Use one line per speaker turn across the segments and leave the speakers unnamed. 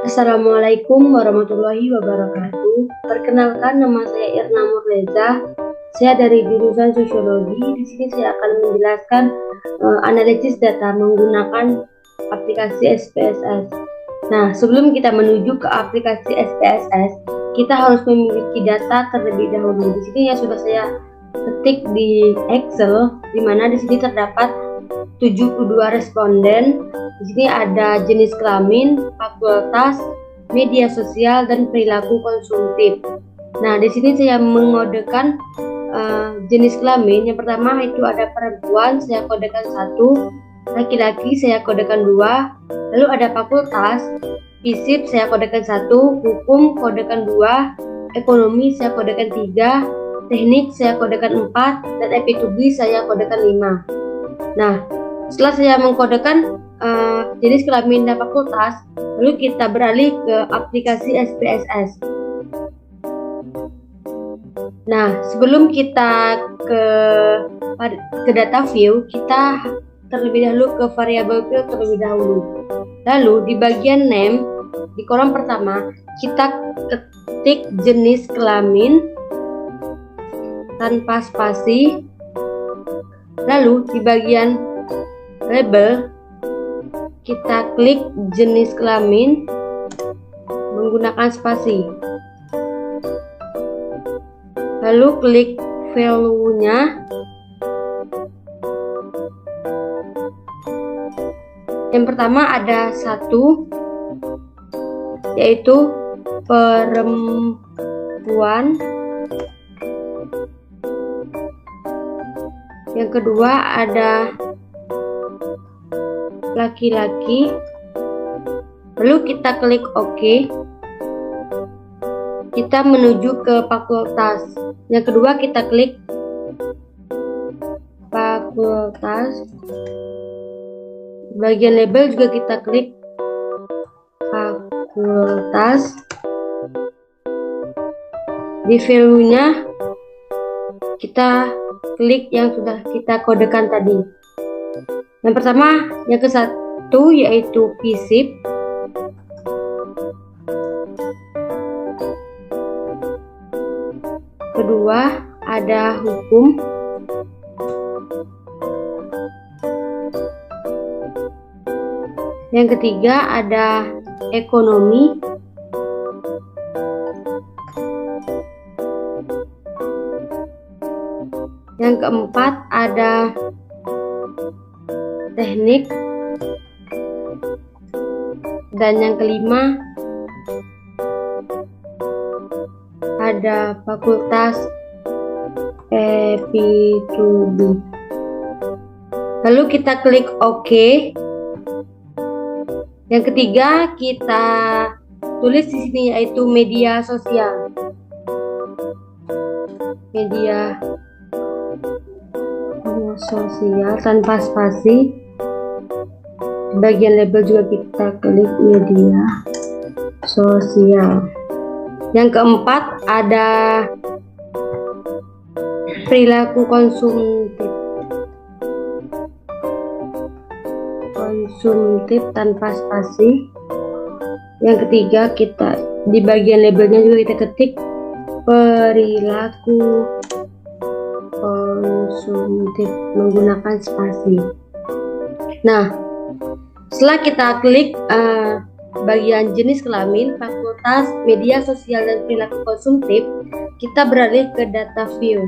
Assalamualaikum warahmatullahi wabarakatuh. Perkenalkan, nama saya Irna Murleza. Saya dari jurusan Sosiologi. Di sini saya akan menjelaskan analisis data menggunakan aplikasi SPSS. Nah, sebelum kita menuju ke aplikasi SPSS, kita harus memiliki data terlebih dahulu. Di sini ya sudah saya ketik di Excel, di mana di sini terdapat 72 responden. Di sini ada jenis kelamin, fakultas, media sosial, dan perilaku konsumtif. Nah, di sini saya mengodekan jenis kelamin. Yang pertama itu ada perempuan, saya kodekan 1, laki-laki saya kodekan 2, lalu ada fakultas, FISIP saya kodekan 1, hukum kodekan 2, ekonomi saya kodekan 3, teknik saya kodekan 4, dan FITUBI saya kodekan 5. Nah, setelah saya mengkodekan jenis kelamin dan fakultas, lalu kita beralih ke aplikasi SPSS. Nah, sebelum kita ke data view, kita terlebih dahulu ke variabel view terlebih dahulu. Lalu di bagian name, di kolom pertama, kita ketik jenis kelamin tanpa spasi. Lalu di bagian label, kita klik jenis kelamin menggunakan spasi. Lalu klik value-nya. Yang pertama ada 1, yaitu perempuan. Yang kedua ada laki-laki. Lalu kita klik OK. Kita menuju ke fakultas. Yang kedua kita klik fakultas. Bagian label juga kita klik fakultas. Di value-nya kita klik yang sudah kita kodekan tadi. Yang pertama, yang ke-1 yaitu FISIP. Kedua ada hukum. Yang ketiga ada ekonomi. Yang keempat ada teknik. Dan yang kelima ada fakultas FITUBI. Lalu kita klik OK. Yang ketiga kita tulis di sini yaitu media sosial. Media sosial tanpa spasi. Di bagian label juga kita klik media sosial. Yang keempat ada perilaku konsumtif. Konsumtif tanpa spasi. Yang ketiga kita di bagian labelnya juga kita ketik perilaku konsumtif menggunakan spasi. Nah, setelah kita klik bagian jenis kelamin, fakultas, media sosial, dan perilaku konsumtif, kita beralih ke data view.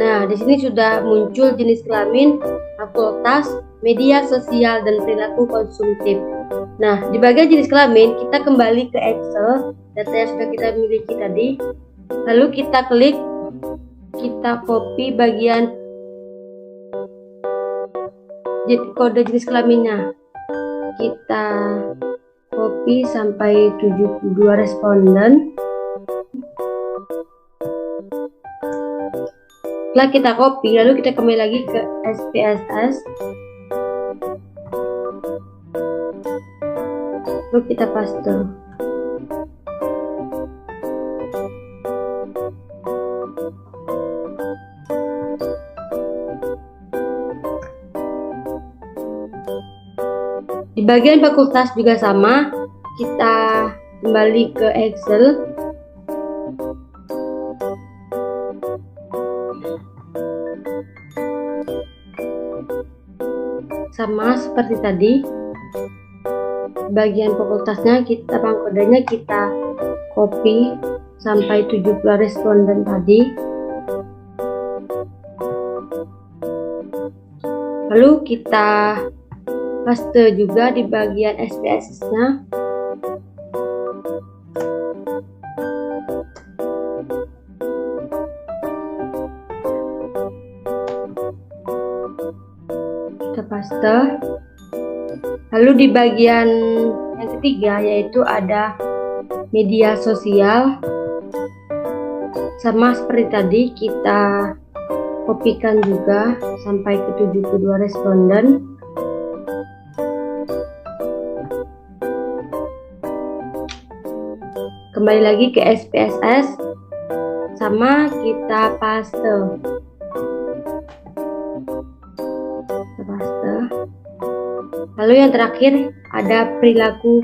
Nah, di sini sudah muncul jenis kelamin, fakultas, media sosial, dan perilaku konsumtif. Nah, di bagian jenis kelamin, kita kembali ke Excel, data yang sudah kita miliki tadi. Lalu kita klik, kita copy bagian kode jenis kelaminnya. Kita copy sampai 72 responden. Setelah kita copy, lalu kita kembali lagi ke SPSS. Lalu kita paste. Di bagian fakultas juga sama, kita kembali ke Excel. Sama seperti tadi, bagian fakultasnya kita pangkodenya kita copy sampai 70 responden tadi. Lalu kita paste juga di bagian SPSS-nya. Kita paste. Lalu di bagian yang ketiga yaitu ada media sosial. Sama seperti tadi, kita kopikan juga sampai ke 72 responden. Kembali lagi ke SPSS, sama kita paste. Lalu yang terakhir ada perilaku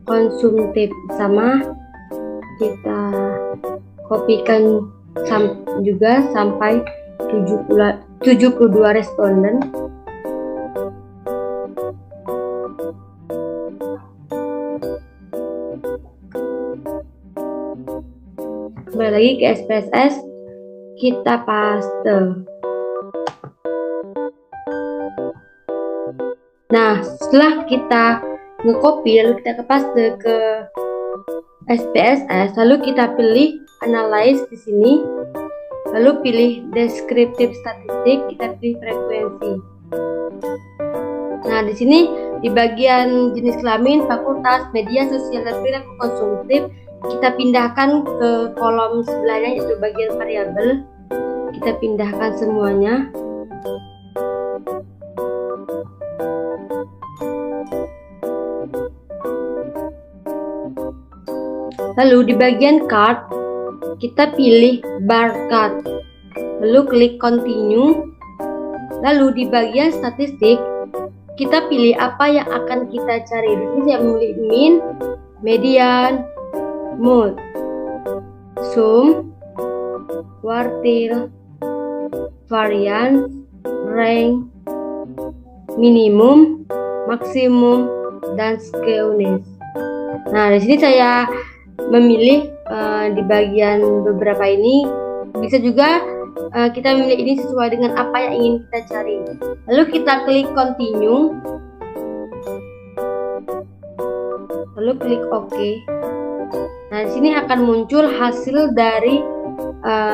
konsumtif, sama kita kopikan juga sampai 72 responden. Kembali lagi ke SPSS, kita paste. Nah, setelah kita nge-copy lalu kita paste ke SPSS, lalu kita pilih analyze di sini, lalu pilih descriptive statistik, kita pilih frekuensi. Nah, di sini di bagian jenis kelamin, fakultas, media sosial, dan perilaku konsumtif, kita pindahkan ke kolom sebelahnya yaitu bagian variabel. Kita pindahkan semuanya. Lalu di bagian card, kita pilih bar chart, lalu klik continue. Lalu di bagian statistik, kita pilih apa yang akan kita cari. Di sini saya memilih mean, median, mode, sum, quartile, variance, rank, minimum, maksimum, dan skewness. Nah, di sini saya memilih di bagian beberapa ini. Bisa juga kita memilih ini sesuai dengan apa yang ingin kita cari. Lalu kita klik continue, lalu klik OK. Nah, di sini akan muncul hasil dari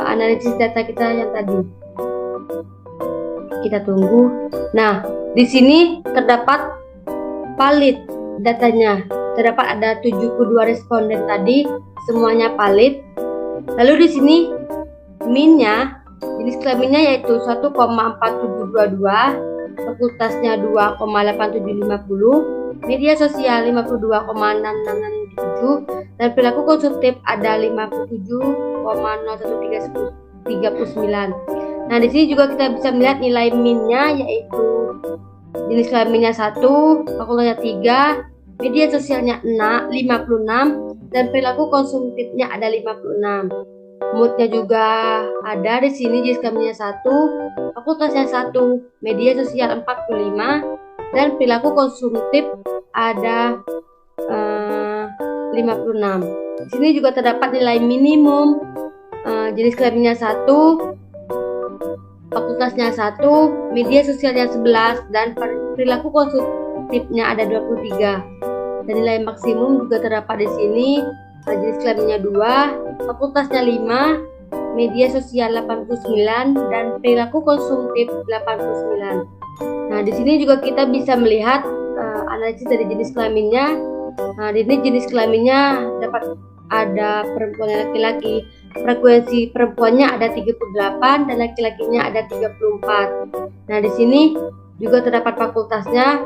analisis data kita yang tadi. Kita tunggu. Nah, di sini terdapat valid datanya. Terdapat ada 72 responden tadi, semuanya valid. Lalu di sini min-nya, jenis kelaminnya yaitu 1,4722, fakultasnya 2,8750, media sosial 52,6667, dan perilaku konsumtif ada 57,0139. Nah, di sini juga kita bisa melihat nilai min-nya yaitu jenis kelaminnya 1, fakultasnya 3, media sosialnya 56, dan perilaku konsumtifnya ada 56. Moodnya juga ada di sini, jenis kelaminnya 1, fakultasnya 1, media sosial 45, dan perilaku konsumtif ada 56. Di sini juga terdapat nilai minimum, jenis kelaminnya 1, fakultasnya 1, media sosialnya 11, dan perilaku konsumtifnya ada 23. Dan nilai maksimum juga terdapat di sini, jenis kelaminnya 2, fakultasnya 5, media sosial 89, dan perilaku konsumtif 89. Nah, di sini juga kita bisa melihat analisis dari jenis kelaminnya. Nah, di sini jenis kelaminnya dapat ada perempuan dan laki-laki. Frekuensi perempuannya ada 38 dan laki-lakinya ada 34. Nah, di sini juga terdapat fakultasnya.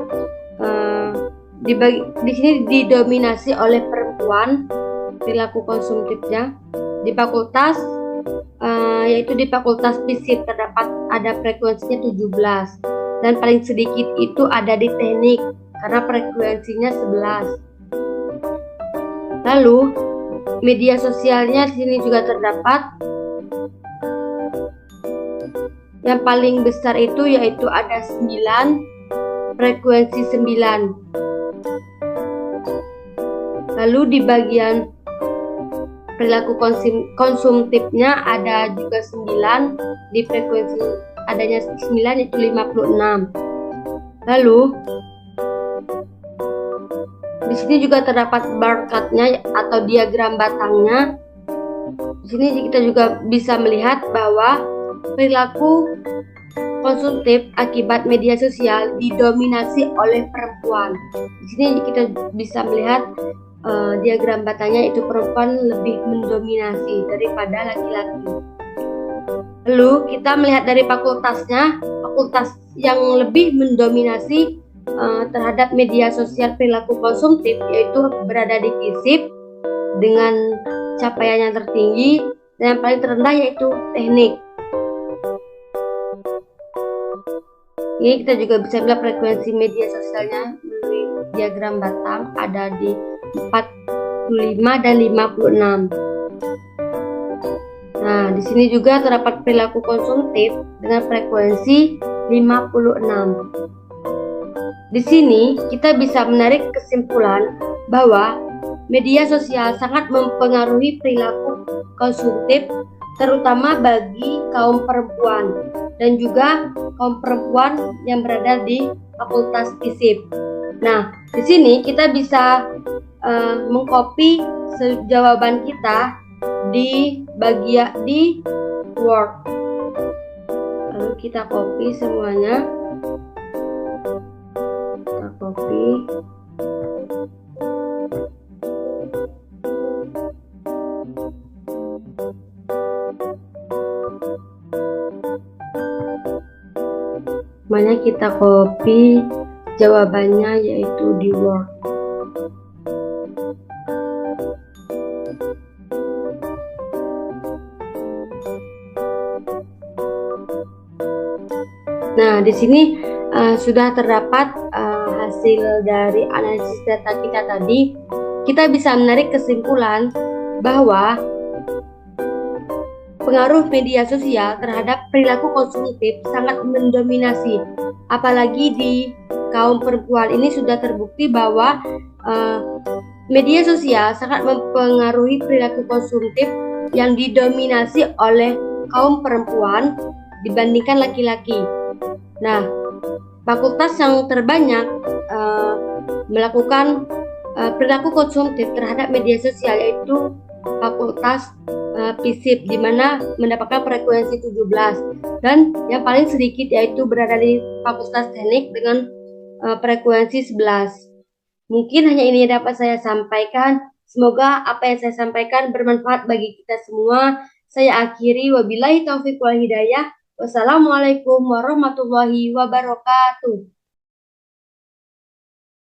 Di sini didominasi oleh perempuan perilaku konsumtifnya. Di fakultas yaitu di fakultas fisip terdapat ada frekuensinya 17, dan paling sedikit itu ada di teknik karena frekuensinya 11. Lalu media sosialnya di sini juga terdapat. Yang paling besar itu yaitu ada 9, frekuensi 9. Lalu di bagian perilaku konsumtifnya ada juga 9, di frekuensi adanya 9 itu 56. Lalu di sini juga terdapat bar chart-nya atau diagram batangnya. Di sini kita juga bisa melihat bahwa perilaku konsumtif akibat media sosial didominasi oleh perempuan. Di sini kita bisa melihat diagram batangnya itu perempuan lebih mendominasi daripada laki-laki. Lalu kita melihat dari fakultasnya, fakultas yang lebih mendominasi terhadap media sosial perilaku konsumtif yaitu berada di FISIP dengan capaian yang tertinggi, dan yang paling terendah yaitu teknik. Ini kita juga bisa melihat frekuensi media sosialnya melalui diagram batang ada di 45 dan 56. Nah, di sini juga terdapat perilaku konsumtif dengan frekuensi 56. Di sini kita bisa menarik kesimpulan bahwa media sosial sangat mempengaruhi perilaku konsumtif, terutama bagi kaum perempuan dan juga kaum perempuan yang berada di fakultas FISIP. Nah, di sini kita bisa mengcopy jawaban kita di bagian di Word. Lalu kita copy semuanya. Kita copy. Semuanya kita copy jawabannya yaitu di Word. Nah, di sini sudah terdapat hasil dari analisis data kita tadi. Kita bisa menarik kesimpulan bahwa pengaruh media sosial terhadap perilaku konsumtif sangat mendominasi, apalagi di kaum perempuan. Ini sudah terbukti bahwa media sosial sangat mempengaruhi perilaku konsumtif yang didominasi oleh kaum perempuan dibandingkan laki-laki. Nah, fakultas yang terbanyak melakukan perilaku konsumtif terhadap media sosial yaitu fakultas FISIP, di mana mendapatkan frekuensi 17, dan yang paling sedikit yaitu berada di fakultas teknik dengan frekuensi 11. Mungkin hanya ini yang dapat saya sampaikan. Semoga apa yang saya sampaikan bermanfaat bagi kita semua. Saya akhiri, wabillahi taufiq wal hidayah. Wassalamualaikum warahmatullahi wabarakatuh.